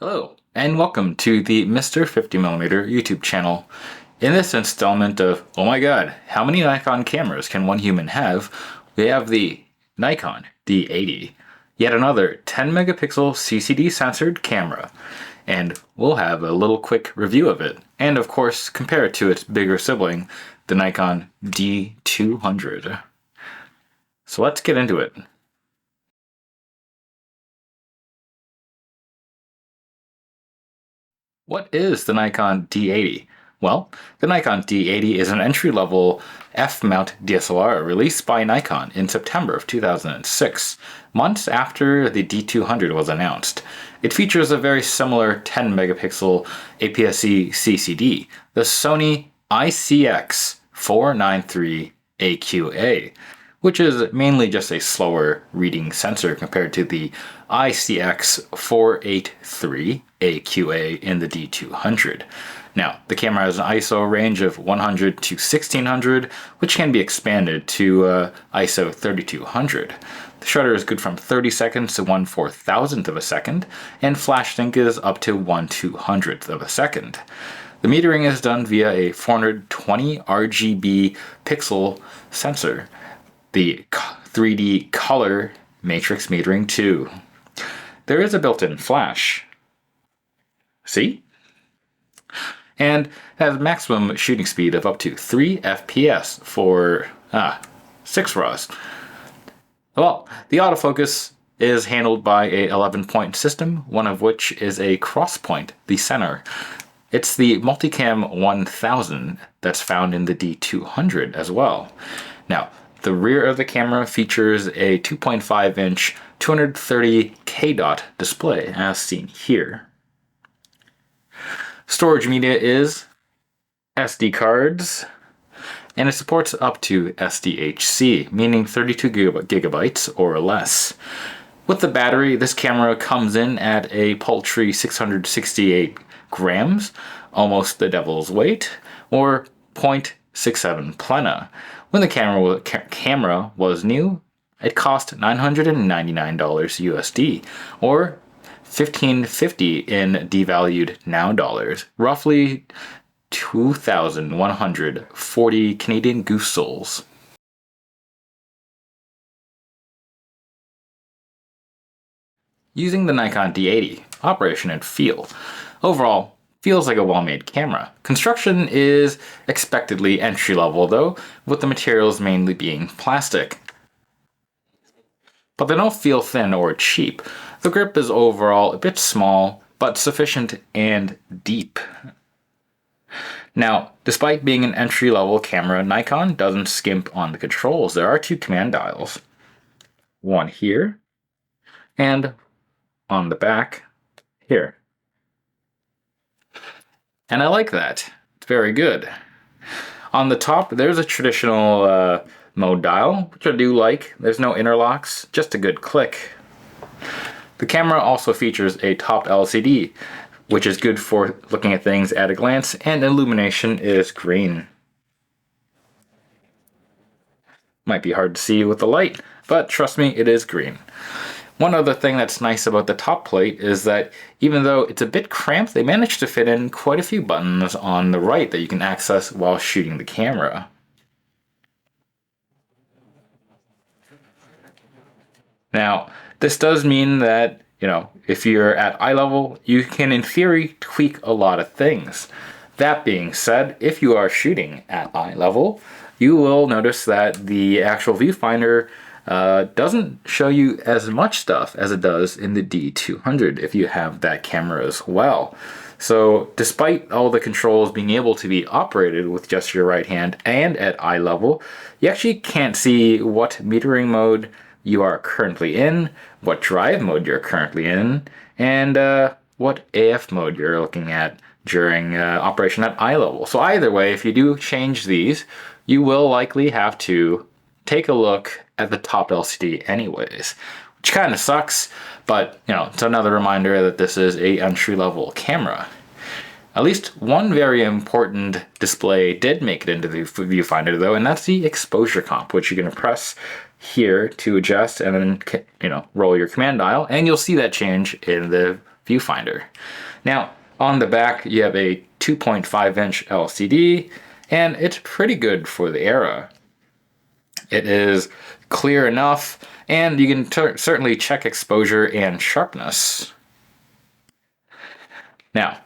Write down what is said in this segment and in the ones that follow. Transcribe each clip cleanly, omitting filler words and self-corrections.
Hello, and welcome to the Mr. 50mm YouTube channel. In this installment of, oh my god, how many Nikon cameras can one human have? We have the Nikon D80, yet another 10 megapixel CCD censored camera. And we'll have a little quick review of it, and of course compare it to its bigger sibling, the Nikon D200. So let's get into it. What is the Nikon D80? Well, the Nikon D80 is an entry-level f-mount DSLR released by Nikon in September of 2006, months after the D200 was announced. It features a very similar 10 megapixel APS-C CCD, the Sony ICX493 AQA, which is mainly just a slower reading sensor compared to the ICX483 AQA in the D200. Now, the camera has an ISO range of 100 to 1600, which can be expanded to ISO 3200. The shutter is good from 30 seconds to 1/4000th of a second, and flash sync is up to 1/200th of a second. The metering is done via a 420 RGB pixel sensor, the 3D color matrix metering too. There is a built-in flash. See? And has maximum shooting speed of up to 3 FPS for 6 RAWs. Well, the autofocus is handled by a 11-point system, one of which is a cross point, the center. It's the Multicam 1000 that's found in the D200 as well. Now, the rear of the camera features a 2.5-inch 230 K-dot display, as seen here. Storage media is SD cards, and it supports up to SDHC, meaning 32 gigabytes or less. With the battery, this camera comes in at a paltry 668 grams, almost the devil's weight, or 0.67 plena. When the camera was new, it cost $999 USD, or $1,550 in devalued now dollars, roughly 2,140 Canadian goose souls. Using the Nikon D80, operation and feel. Overall, feels like a well-made camera. Construction is expectedly entry-level though, with the materials mainly being plastic. But they don't feel thin or cheap. The grip is overall a bit small, but sufficient and deep. Now, despite being an entry-level camera, Nikon doesn't skimp on the controls. There are 2 command dials. One here, and on the back here. And I like that. It's very good. On the top, there's a traditional mode dial, which I do like. There's no interlocks, just a good click. The camera also features a top LCD, which is good for looking at things at a glance, and illumination is green. Might be hard to see with the light, but trust me, it is green. One other thing that's nice about the top plate is that even though it's a bit cramped, they managed to fit in quite a few buttons on the right that you can access while shooting the camera. Now, this does mean that, if you're at eye level, you can in theory tweak a lot of things. That being said, if you are shooting at eye level, you will notice that the actual viewfinder doesn't show you as much stuff as it does in the D200 if you have that camera as well. So despite all the controls being able to be operated with just your right hand and at eye level, you actually can't see what metering mode you are currently in, what drive mode you're currently in, and what AF mode you're looking at during operation at eye level. So either way, if you do change these, you will likely have to take a look at the top LCD anyways, which kind of sucks, but it's another reminder that this is a entry-level camera. At least one very important display did make it into the viewfinder though, and that's the exposure comp, which you can press here to adjust and then roll your command dial, and you'll see that change in the viewfinder. Now, on the back, you have a 2.5-inch LCD, and it's pretty good for the era. It is clear enough, and you can certainly check exposure and sharpness. Now,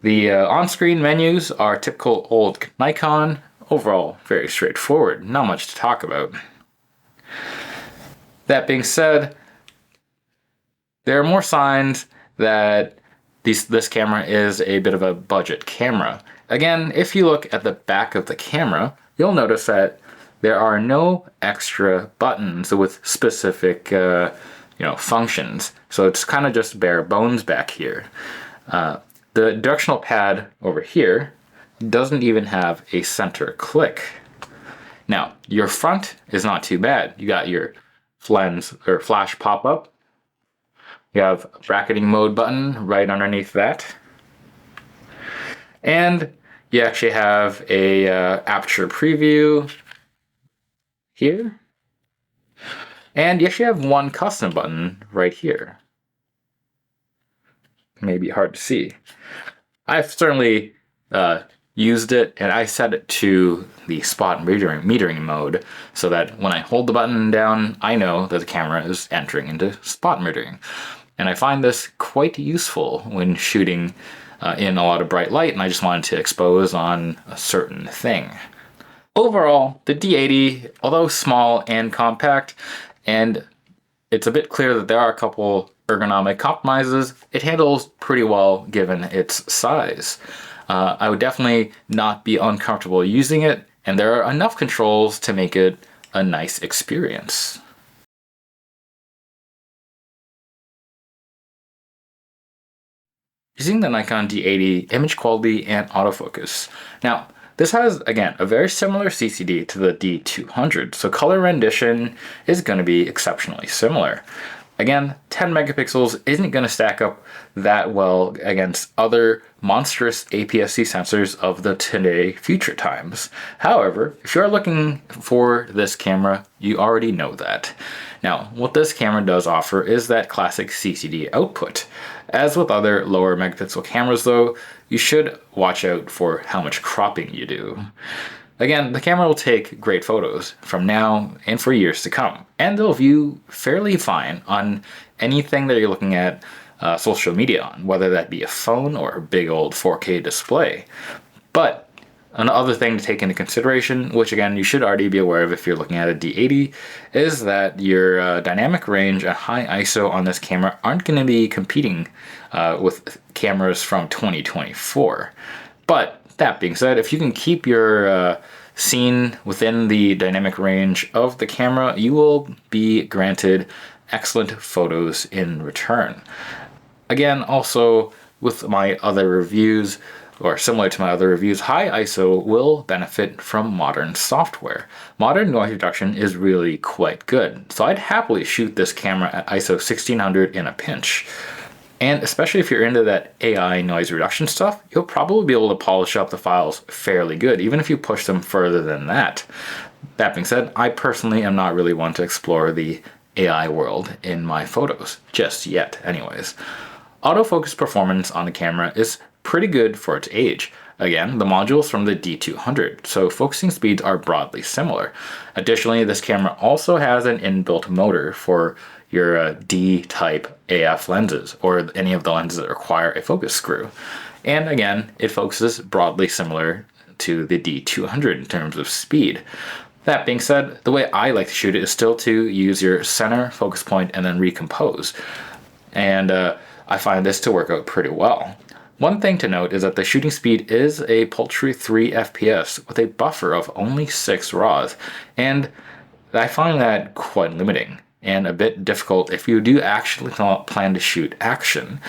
the on-screen menus are typical old Nikon. Overall, very straightforward, not much to talk about. That being said, there are more signs that this camera is a bit of a budget camera. Again, if you look at the back of the camera, you'll notice that there are no extra buttons with specific functions. So it's kind of just bare bones back here. The directional pad over here doesn't even have a center click. Now, your front is not too bad. You got your lens or flash pop-up. You have a bracketing mode button right underneath that. And you actually have a aperture preview here. And you actually have one custom button right here. Maybe hard to see. I've certainly used it, and I set it to the spot metering mode so that when I hold the button down, I know that the camera is entering into spot metering. And I find this quite useful when shooting in a lot of bright light, and I just wanted to expose on a certain thing. Overall, the D80, although small and compact, and it's a bit clear that there are a couple ergonomic compromises, it handles pretty well given its size. I would definitely not be uncomfortable using it, and there are enough controls to make it a nice experience. Using the Nikon D80 image quality and autofocus. Now, this has, again, a very similar CCD to the D200, so color rendition is going to be exceptionally similar. Again, 10 megapixels isn't going to stack up that well against other monstrous APS-C sensors of the today future times. However, if you're looking for this camera, you already know that. Now, what this camera does offer is that classic CCD output. As with other lower megapixel cameras though, you should watch out for how much cropping you do. Again, the camera will take great photos from now and for years to come, and they'll view fairly fine on anything that you're looking at social media on, whether that be a phone or a big old 4K display. But another thing to take into consideration, which again you should already be aware of if you're looking at a D80, is that your dynamic range and high ISO on this camera aren't going to be competing with cameras from 2024. But that being said, if you can keep your scene within the dynamic range of the camera, you will be granted excellent photos in return. Again, also with my other reviews, or similar to my other reviews, high ISO will benefit from modern software. Modern noise reduction is really quite good, so I'd happily shoot this camera at ISO 1600 in a pinch. And especially if you're into that AI noise reduction stuff, you'll probably be able to polish up the files fairly good, even if you push them further than that. That being said, I personally am not really one to explore the AI world in my photos, just yet anyways. Autofocus performance on the camera is pretty good for its age. Again, the module's from the D200, so focusing speeds are broadly similar. Additionally, this camera also has an inbuilt motor for your D-type AF lenses, or any of the lenses that require a focus screw. And again, it focuses broadly similar to the D200 in terms of speed. That being said, the way I like to shoot it is still to use your center focus point and then recompose. And I find this to work out pretty well. One thing to note is that the shooting speed is a paltry 3 FPS with a buffer of only 6 RAWs, and I find that quite limiting and a bit difficult if you do actually plan to shoot action.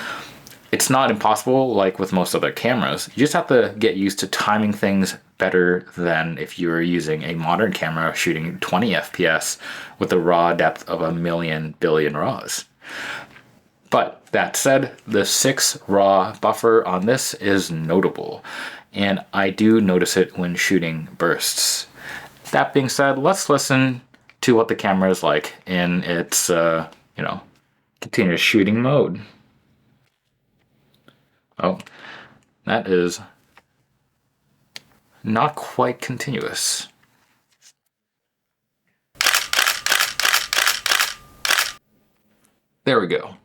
It's not impossible like with most other cameras, you just have to get used to timing things better than if you were using a modern camera shooting 20 FPS with a raw depth of 1 billion RAWs. But that said, the 6 RAW buffer on this is notable, and I do notice it when shooting bursts. That being said, let's listen to what the camera is like in its, continuous shooting mode. Oh, that is not quite continuous. There we go.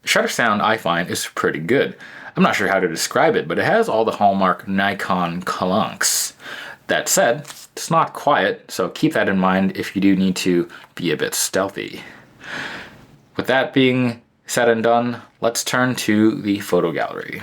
Shutter sound, I find, is pretty good. I'm not sure how to describe it, but it has all the hallmark Nikon clunks. That said, it's not quiet, so keep that in mind if you do need to be a bit stealthy. With that being said and done, let's turn to the photo gallery.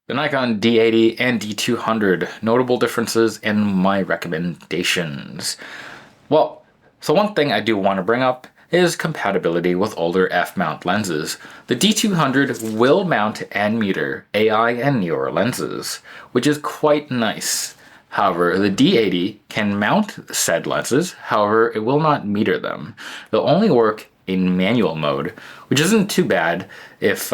The Nikon D80 and D200, notable differences in my recommendations. Well, so one thing I do want to bring up is compatibility with older f-mount lenses. The D200 will mount and meter AI and newer lenses, which is quite nice. However, the D80 can mount said lenses, however, it will not meter them. They'll only work in manual mode, which isn't too bad if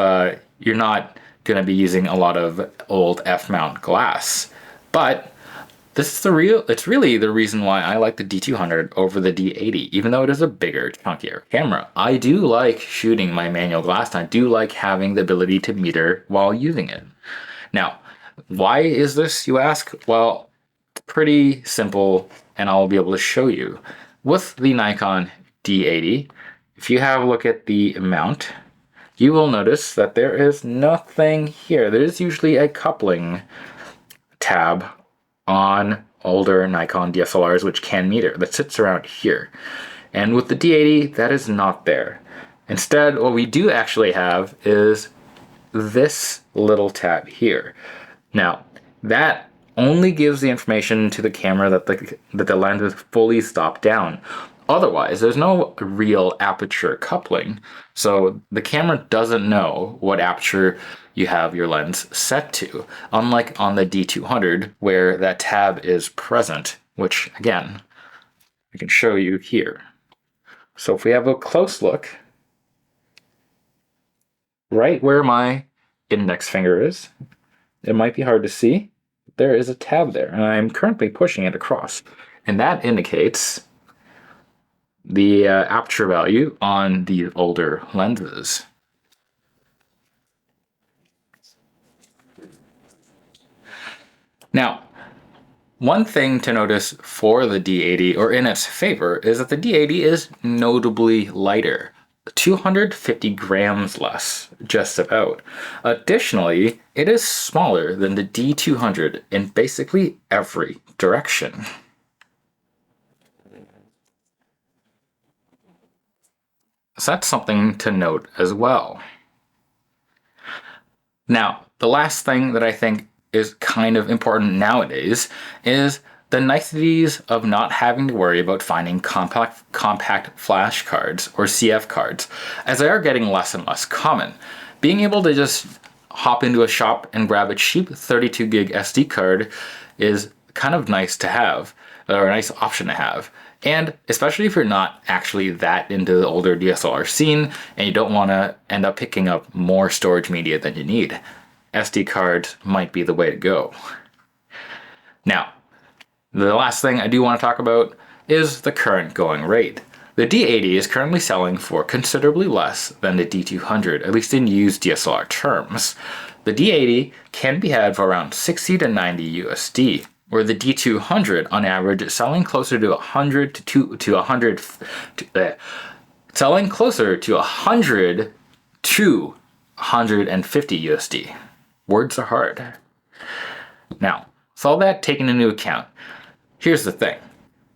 you're not going to be using a lot of old f-mount glass. But it's really the reason why I like the D200 over the D80, even though it is a bigger, chunkier camera. I do like shooting my manual glass, and I do like having the ability to meter while using it. Now, why is this, you ask? Well, it's pretty simple, and I'll be able to show you. With the Nikon D80, if you have a look at the mount, you will notice that there is nothing here. There's usually a coupling tab on older Nikon DSLRs which can meter that sits around here. And with the D80, that is not there. Instead, what we do actually have is this little tab here. Now, that only gives the information to the camera that the lens is fully stopped down. Otherwise, there's no real aperture coupling, so the camera doesn't know what aperture you have your lens set to, unlike on the D200 where that tab is present, which again, I can show you here. So if we have a close look, right where my index finger is, it might be hard to see, but there is a tab there, and I'm currently pushing it across, and that indicates the aperture value on the older lenses. Now, one thing to notice for the D80, or in its favor, is that the D80 is notably lighter. 250 grams less, just about. Additionally, it is smaller than the D200 in basically every direction. So that's something to note as well. Now, the last thing that I think is kind of important nowadays is the niceties of not having to worry about finding compact flash cards or CF cards, as they are getting less and less common. Being able to just hop into a shop and grab a cheap 32 gig SD card is kind of nice to have, or a nice option to have. And especially if you're not actually that into the older DSLR scene and you don't want to end up picking up more storage media than you need, SD cards might be the way to go. Now, the last thing I do want to talk about is the current going rate. The D80 is currently selling for considerably less than the D200, at least in used DSLR terms. The D80 can be had for around 60 to 90 USD, where the D200 on average is selling closer to 100 to selling closer to 100 to 150 USD. Words are hard. Now, with all that taken into account, here's the thing.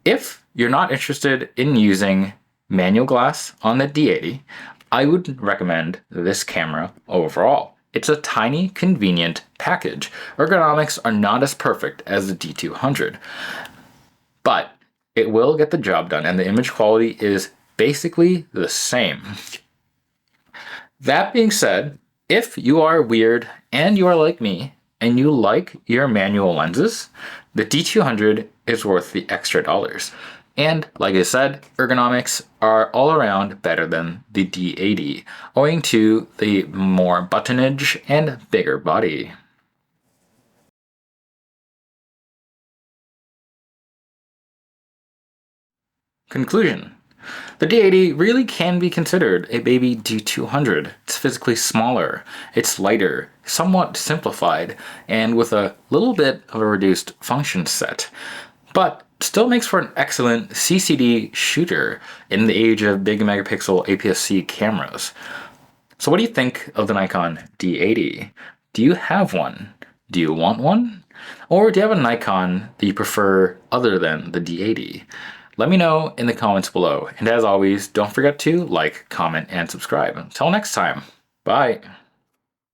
If you're not interested in using manual glass on the D80, I would recommend this camera overall. It's a tiny, convenient package. Ergonomics are not as perfect as the D200, but it will get the job done, and the image quality is basically the same. That being said, if you are weird and you are like me, and you like your manual lenses, the D200 is worth the extra dollars. And like I said, ergonomics are all around better than the D80, owing to the more buttonage and bigger body. Conclusion. The D80 really can be considered a baby D200. It's physically smaller, it's lighter, somewhat simplified, and with a little bit of a reduced function set, but still makes for an excellent CCD shooter in the age of big megapixel APS-C cameras. So what do you think of the Nikon D80? Do you have one? Do you want one? Or do you have a Nikon that you prefer other than the D80? Let me know in the comments below. And as always, don't forget to like, comment, and subscribe. Until next time, bye.